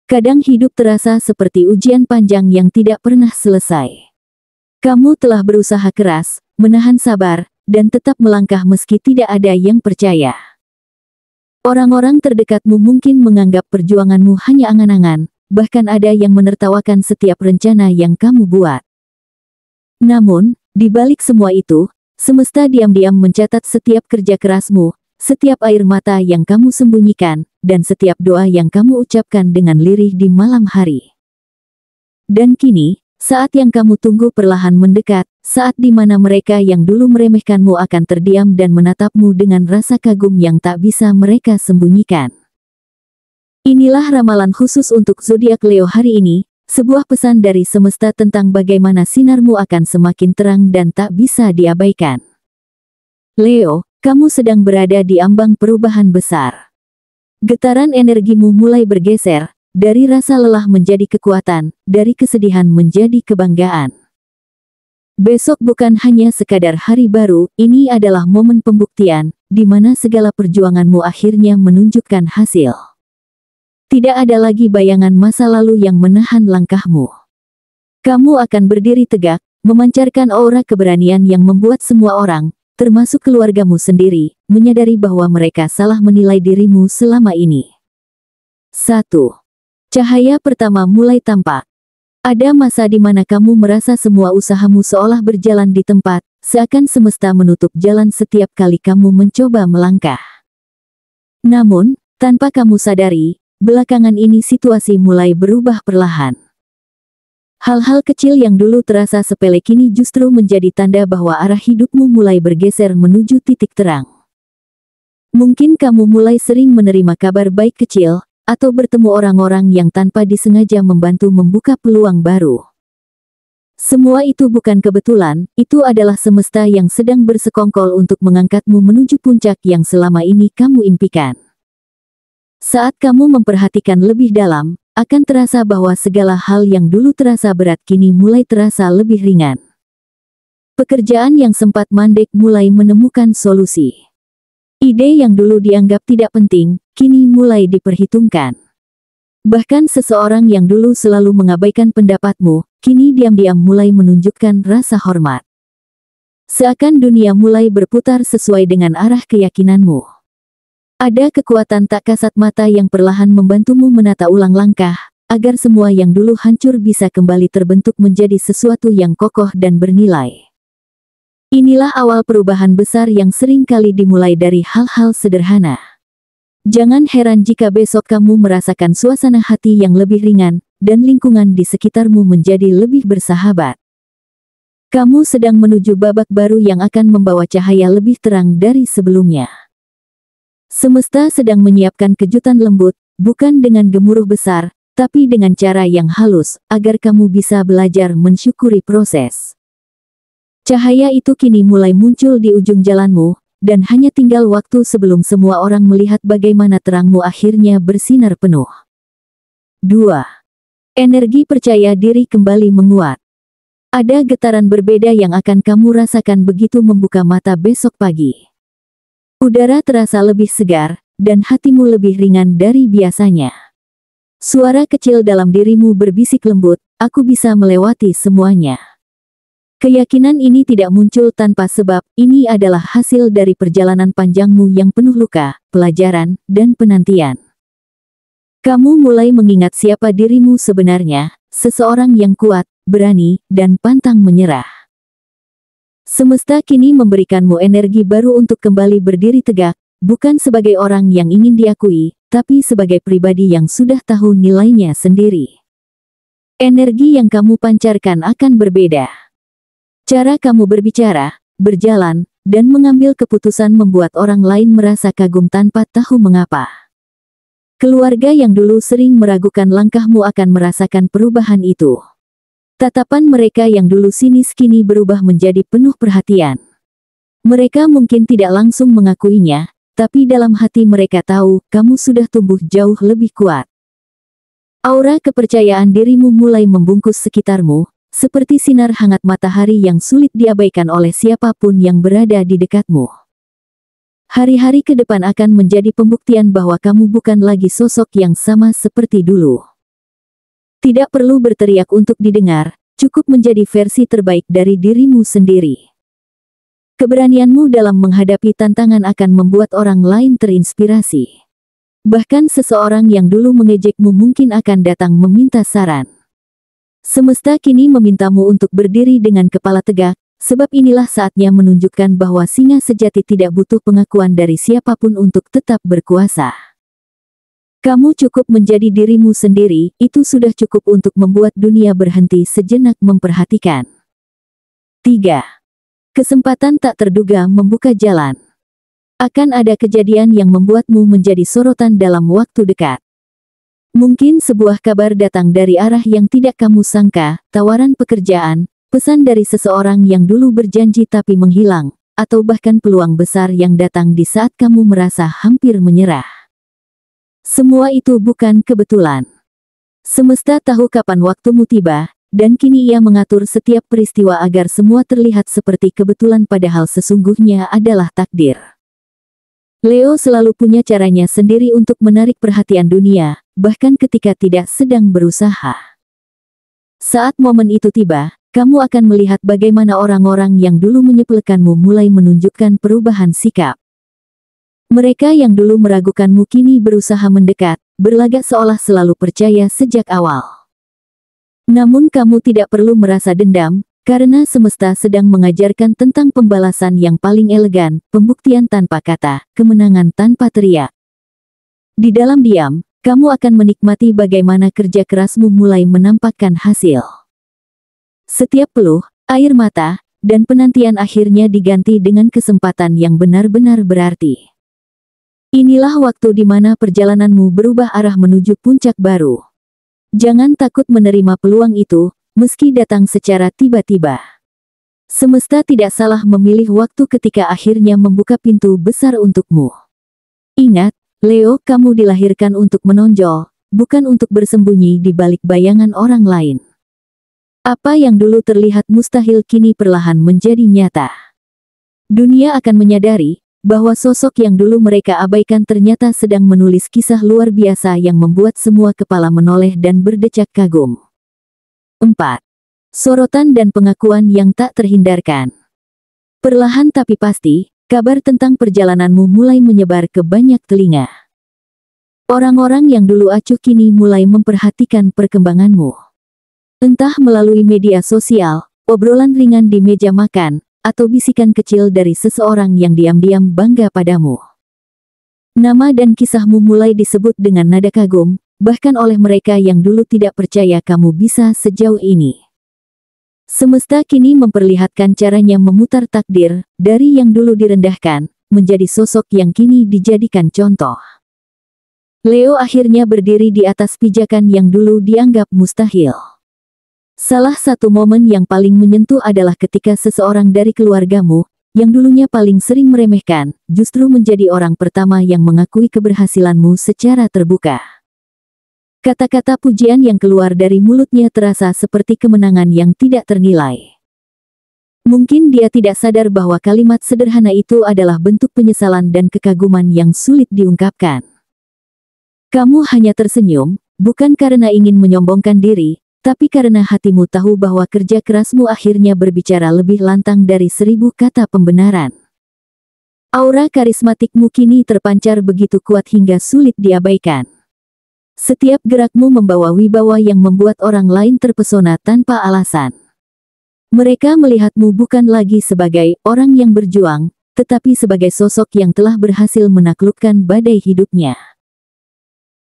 Kadang hidup terasa seperti ujian panjang yang tidak pernah selesai. Kamu telah berusaha keras, menahan sabar, dan tetap melangkah meski tidak ada yang percaya. Orang-orang terdekatmu mungkin menganggap perjuanganmu hanya angan-angan, bahkan ada yang menertawakan setiap rencana yang kamu buat. Namun, di balik semua itu, semesta diam-diam mencatat setiap kerja kerasmu, setiap air mata yang kamu sembunyikan, dan setiap doa yang kamu ucapkan dengan lirih di malam hari. Dan kini, saat yang kamu tunggu perlahan mendekat, saat di mana mereka yang dulu meremehkanmu akan terdiam dan menatapmu dengan rasa kagum yang tak bisa mereka sembunyikan. Inilah ramalan khusus untuk zodiak Leo hari ini, sebuah pesan dari semesta tentang bagaimana sinarmu akan semakin terang dan tak bisa diabaikan. Leo, kamu sedang berada di ambang perubahan besar. Getaran energimu mulai bergeser, dari rasa lelah menjadi kekuatan, dari kesedihan menjadi kebanggaan. Besok bukan hanya sekadar hari baru, ini adalah momen pembuktian, di mana segala perjuanganmu akhirnya menunjukkan hasil. Tidak ada lagi bayangan masa lalu yang menahan langkahmu. Kamu akan berdiri tegak, memancarkan aura keberanian yang membuat semua orang, termasuk keluargamu sendiri, menyadari bahwa mereka salah menilai dirimu selama ini. 1. Cahaya pertama mulai tampak. Ada masa di mana kamu merasa semua usahamu seolah berjalan di tempat, seakan semesta menutup jalan setiap kali kamu mencoba melangkah. Namun, tanpa kamu sadari, belakangan ini situasi mulai berubah perlahan. Hal-hal kecil yang dulu terasa sepele kini justru menjadi tanda bahwa arah hidupmu mulai bergeser menuju titik terang. Mungkin kamu mulai sering menerima kabar baik kecil, atau bertemu orang-orang yang tanpa disengaja membantu membuka peluang baru. Semua itu bukan kebetulan, itu adalah semesta yang sedang bersekongkol untuk mengangkatmu menuju puncak yang selama ini kamu impikan. Saat kamu memperhatikan lebih dalam, akan terasa bahwa segala hal yang dulu terasa berat kini mulai terasa lebih ringan. Pekerjaan yang sempat mandek mulai menemukan solusi. Ide yang dulu dianggap tidak penting, kini mulai diperhitungkan. Bahkan seseorang yang dulu selalu mengabaikan pendapatmu, kini diam-diam mulai menunjukkan rasa hormat. Seakan dunia mulai berputar sesuai dengan arah keyakinanmu. Ada kekuatan tak kasat mata yang perlahan membantumu menata ulang langkah, agar semua yang dulu hancur bisa kembali terbentuk menjadi sesuatu yang kokoh dan bernilai. Inilah awal perubahan besar yang sering kali dimulai dari hal-hal sederhana. Jangan heran jika besok kamu merasakan suasana hati yang lebih ringan, dan lingkungan di sekitarmu menjadi lebih bersahabat. Kamu sedang menuju babak baru yang akan membawa cahaya lebih terang dari sebelumnya. Semesta sedang menyiapkan kejutan lembut, bukan dengan gemuruh besar, tapi dengan cara yang halus, agar kamu bisa belajar mensyukuri proses. Cahaya itu kini mulai muncul di ujung jalanmu, dan hanya tinggal waktu sebelum semua orang melihat bagaimana terangmu akhirnya bersinar penuh. 2. Energi percaya diri kembali menguat. Ada getaran berbeda yang akan kamu rasakan begitu membuka mata besok pagi. Udara terasa lebih segar, dan hatimu lebih ringan dari biasanya. Suara kecil dalam dirimu berbisik lembut, aku bisa melewati semuanya. Keyakinan ini tidak muncul tanpa sebab, ini adalah hasil dari perjalanan panjangmu yang penuh luka, pelajaran, dan penantian. Kamu mulai mengingat siapa dirimu sebenarnya, seseorang yang kuat, berani, dan pantang menyerah. Semesta kini memberikanmu energi baru untuk kembali berdiri tegak, bukan sebagai orang yang ingin diakui, tapi sebagai pribadi yang sudah tahu nilainya sendiri. Energi yang kamu pancarkan akan berbeda. Cara kamu berbicara, berjalan, dan mengambil keputusan membuat orang lain merasa kagum tanpa tahu mengapa. Keluarga yang dulu sering meragukan langkahmu akan merasakan perubahan itu. Tatapan mereka yang dulu sinis kini berubah menjadi penuh perhatian. Mereka mungkin tidak langsung mengakuinya, tapi dalam hati mereka tahu, kamu sudah tumbuh jauh lebih kuat. Aura kepercayaan dirimu mulai membungkus sekitarmu, seperti sinar hangat matahari yang sulit diabaikan oleh siapapun yang berada di dekatmu. Hari-hari ke depan akan menjadi pembuktian bahwa kamu bukan lagi sosok yang sama seperti dulu. Tidak perlu berteriak untuk didengar, cukup menjadi versi terbaik dari dirimu sendiri. Keberanianmu dalam menghadapi tantangan akan membuat orang lain terinspirasi. Bahkan seseorang yang dulu mengejekmu mungkin akan datang meminta saran. Semesta kini memintamu untuk berdiri dengan kepala tegak, sebab inilah saatnya menunjukkan bahwa singa sejati tidak butuh pengakuan dari siapapun untuk tetap berkuasa. Kamu cukup menjadi dirimu sendiri, itu sudah cukup untuk membuat dunia berhenti sejenak memperhatikan. 3. Kesempatan tak terduga membuka jalan. Akan ada kejadian yang membuatmu menjadi sorotan dalam waktu dekat. Mungkin sebuah kabar datang dari arah yang tidak kamu sangka, tawaran pekerjaan, pesan dari seseorang yang dulu berjanji tapi menghilang, atau bahkan peluang besar yang datang di saat kamu merasa hampir menyerah. Semua itu bukan kebetulan. Semesta tahu kapan waktumu tiba, dan kini ia mengatur setiap peristiwa agar semua terlihat seperti kebetulan padahal sesungguhnya adalah takdir. Leo selalu punya caranya sendiri untuk menarik perhatian dunia, bahkan ketika tidak sedang berusaha. Saat momen itu tiba, kamu akan melihat bagaimana orang-orang yang dulu menyepelekanmu mulai menunjukkan perubahan sikap. Mereka yang dulu meragukanmu kini berusaha mendekat, berlagak seolah selalu percaya sejak awal. Namun kamu tidak perlu merasa dendam, karena semesta sedang mengajarkan tentang pembalasan yang paling elegan, pembuktian tanpa kata, kemenangan tanpa teriak. Di dalam diam, kamu akan menikmati bagaimana kerja kerasmu mulai menampakkan hasil. Setiap peluh, air mata, dan penantian akhirnya diganti dengan kesempatan yang benar-benar berarti. Inilah waktu di mana perjalananmu berubah arah menuju puncak baru. Jangan takut menerima peluang itu, meski datang secara tiba-tiba. Semesta tidak salah memilih waktu ketika akhirnya membuka pintu besar untukmu. Ingat, Leo, kamu dilahirkan untuk menonjol, bukan untuk bersembunyi di balik bayangan orang lain. Apa yang dulu terlihat mustahil kini perlahan menjadi nyata. Dunia akan menyadari bahwa sosok yang dulu mereka abaikan ternyata sedang menulis kisah luar biasa yang membuat semua kepala menoleh dan berdecak kagum. 4. Sorotan dan pengakuan yang tak terhindarkan. Perlahan tapi pasti, kabar tentang perjalananmu mulai menyebar ke banyak telinga. Orang-orang yang dulu acuh kini mulai memperhatikan perkembanganmu. Entah melalui media sosial, obrolan ringan di meja makan, atau bisikan kecil dari seseorang yang diam-diam bangga padamu. Nama dan kisahmu mulai disebut dengan nada kagum, bahkan oleh mereka yang dulu tidak percaya kamu bisa sejauh ini. Semesta kini memperlihatkan caranya memutar takdir, dari yang dulu direndahkan, menjadi sosok yang kini dijadikan contoh. Leo akhirnya berdiri di atas pijakan yang dulu dianggap mustahil. Salah satu momen yang paling menyentuh adalah ketika seseorang dari keluargamu, yang dulunya paling sering meremehkan, justru menjadi orang pertama yang mengakui keberhasilanmu secara terbuka. Kata-kata pujian yang keluar dari mulutnya terasa seperti kemenangan yang tidak ternilai. Mungkin dia tidak sadar bahwa kalimat sederhana itu adalah bentuk penyesalan dan kekaguman yang sulit diungkapkan. Kamu hanya tersenyum, bukan karena ingin menyombongkan diri, tapi karena hatimu tahu bahwa kerja kerasmu akhirnya berbicara lebih lantang dari 1000 kata pembenaran. Aura karismatikmu kini terpancar begitu kuat hingga sulit diabaikan. Setiap gerakmu membawa wibawa yang membuat orang lain terpesona tanpa alasan. Mereka melihatmu bukan lagi sebagai orang yang berjuang, tetapi sebagai sosok yang telah berhasil menaklukkan badai hidupnya.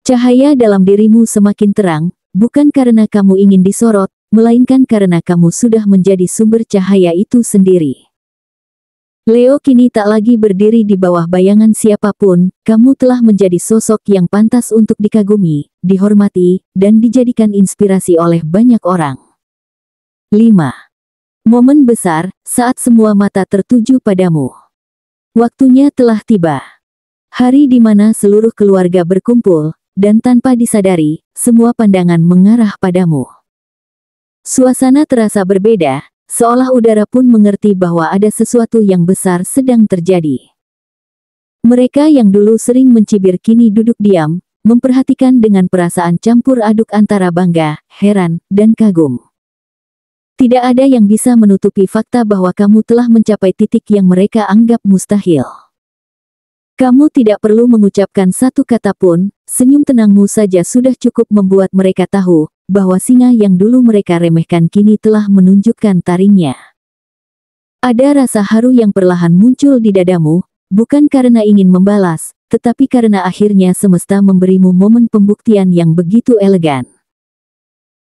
Cahaya dalam dirimu semakin terang, bukan karena kamu ingin disorot, melainkan karena kamu sudah menjadi sumber cahaya itu sendiri. Leo kini tak lagi berdiri di bawah bayangan siapapun, kamu telah menjadi sosok yang pantas untuk dikagumi, dihormati, dan dijadikan inspirasi oleh banyak orang. 5. Momen besar, saat semua mata tertuju padamu. Waktunya telah tiba. Hari di mana seluruh keluarga berkumpul, dan tanpa disadari, semua pandangan mengarah padamu. Suasana terasa berbeda, seolah udara pun mengerti bahwa ada sesuatu yang besar sedang terjadi. Mereka yang dulu sering mencibir kini duduk diam, memperhatikan dengan perasaan campur aduk antara bangga, heran, dan kagum. Tidak ada yang bisa menutupi fakta bahwa kamu telah mencapai titik yang mereka anggap mustahil. Kamu tidak perlu mengucapkan satu kata pun, senyum tenangmu saja sudah cukup membuat mereka tahu bahwa singa yang dulu mereka remehkan kini telah menunjukkan taringnya. Ada rasa haru yang perlahan muncul di dadamu, bukan karena ingin membalas, tetapi karena akhirnya semesta memberimu momen pembuktian yang begitu elegan.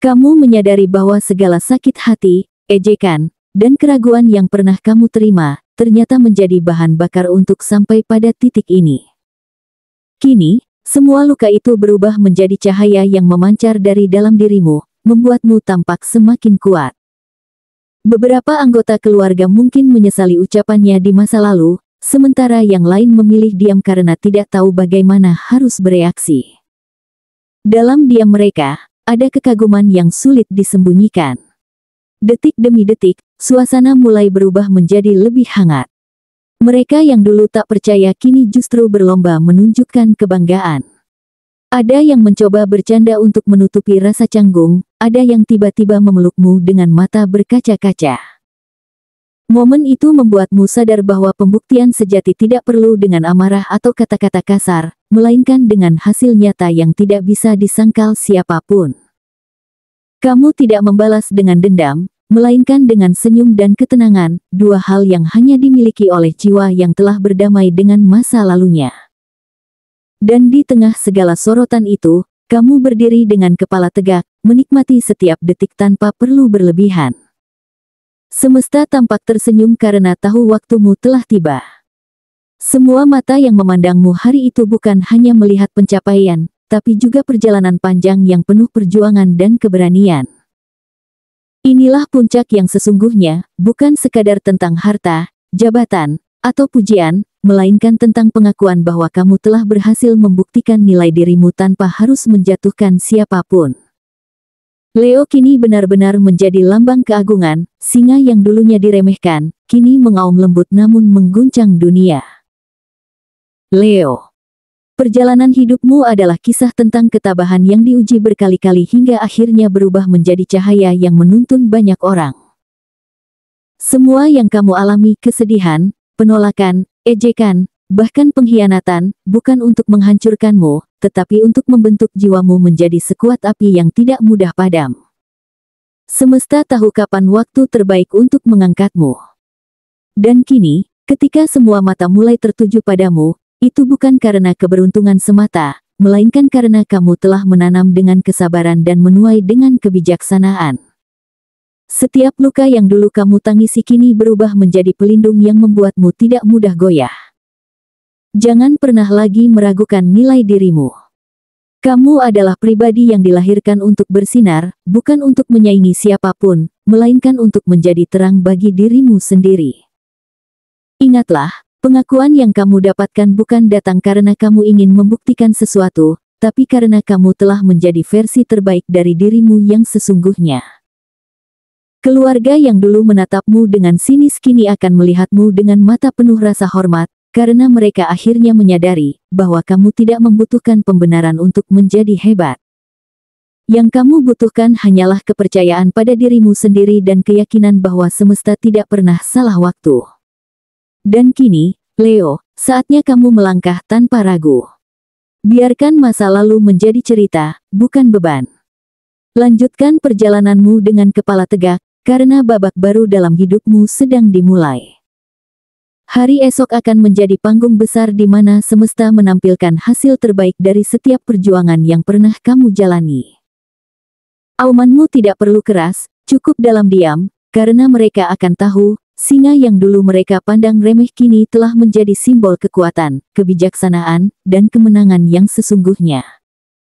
Kamu menyadari bahwa segala sakit hati, ejekan, dan keraguan yang pernah kamu terima, ternyata menjadi bahan bakar untuk sampai pada titik ini. Kini, semua luka itu berubah menjadi cahaya yang memancar dari dalam dirimu, membuatmu tampak semakin kuat. Beberapa anggota keluarga mungkin menyesali ucapannya di masa lalu, sementara yang lain memilih diam karena tidak tahu bagaimana harus bereaksi. Dalam diam mereka, ada kekaguman yang sulit disembunyikan. Detik demi detik, suasana mulai berubah menjadi lebih hangat. Mereka yang dulu tak percaya kini justru berlomba menunjukkan kebanggaan. Ada yang mencoba bercanda untuk menutupi rasa canggung, ada yang tiba-tiba memelukmu dengan mata berkaca-kaca. Momen itu membuatmu sadar bahwa pembuktian sejati tidak perlu dengan amarah atau kata-kata kasar, melainkan dengan hasil nyata yang tidak bisa disangkal siapapun. Kamu tidak membalas dengan dendam, melainkan dengan senyum dan ketenangan, dua hal yang hanya dimiliki oleh jiwa yang telah berdamai dengan masa lalunya. Dan di tengah segala sorotan itu, kamu berdiri dengan kepala tegak, menikmati setiap detik tanpa perlu berlebihan. Semesta tampak tersenyum karena tahu waktumu telah tiba. Semua mata yang memandangmu hari itu bukan hanya melihat pencapaian, tapi juga perjalanan panjang yang penuh perjuangan dan keberanian. Inilah puncak yang sesungguhnya, bukan sekadar tentang harta, jabatan, atau pujian, melainkan tentang pengakuan bahwa kamu telah berhasil membuktikan nilai dirimu tanpa harus menjatuhkan siapapun. Leo kini benar-benar menjadi lambang keagungan, singa yang dulunya diremehkan, kini mengaum lembut namun mengguncang dunia. Leo. Perjalanan hidupmu adalah kisah tentang ketabahan yang diuji berkali-kali hingga akhirnya berubah menjadi cahaya yang menuntun banyak orang. Semua yang kamu alami, kesedihan, penolakan, ejekan, bahkan pengkhianatan, bukan untuk menghancurkanmu, tetapi untuk membentuk jiwamu menjadi sekuat api yang tidak mudah padam. Semesta tahu kapan waktu terbaik untuk mengangkatmu. Dan kini, ketika semua mata mulai tertuju padamu, itu bukan karena keberuntungan semata, melainkan karena kamu telah menanam dengan kesabaran dan menuai dengan kebijaksanaan. Setiap luka yang dulu kamu tangisi kini berubah menjadi pelindung yang membuatmu tidak mudah goyah. Jangan pernah lagi meragukan nilai dirimu. Kamu adalah pribadi yang dilahirkan untuk bersinar, bukan untuk menyaingi siapapun, melainkan untuk menjadi terang bagi dirimu sendiri. Ingatlah, pengakuan yang kamu dapatkan bukan datang karena kamu ingin membuktikan sesuatu, tapi karena kamu telah menjadi versi terbaik dari dirimu yang sesungguhnya. Keluarga yang dulu menatapmu dengan sinis kini akan melihatmu dengan mata penuh rasa hormat, karena mereka akhirnya menyadari bahwa kamu tidak membutuhkan pembenaran untuk menjadi hebat. Yang kamu butuhkan hanyalah kepercayaan pada dirimu sendiri dan keyakinan bahwa semesta tidak pernah salah waktu. Dan kini, Leo, saatnya kamu melangkah tanpa ragu. Biarkan masa lalu menjadi cerita, bukan beban. Lanjutkan perjalananmu dengan kepala tegak, karena babak baru dalam hidupmu sedang dimulai. Hari esok akan menjadi panggung besar di mana semesta menampilkan hasil terbaik dari setiap perjuangan yang pernah kamu jalani. Aumanmu tidak perlu keras, cukup dalam diam, karena mereka akan tahu, singa yang dulu mereka pandang remeh kini telah menjadi simbol kekuatan, kebijaksanaan, dan kemenangan yang sesungguhnya.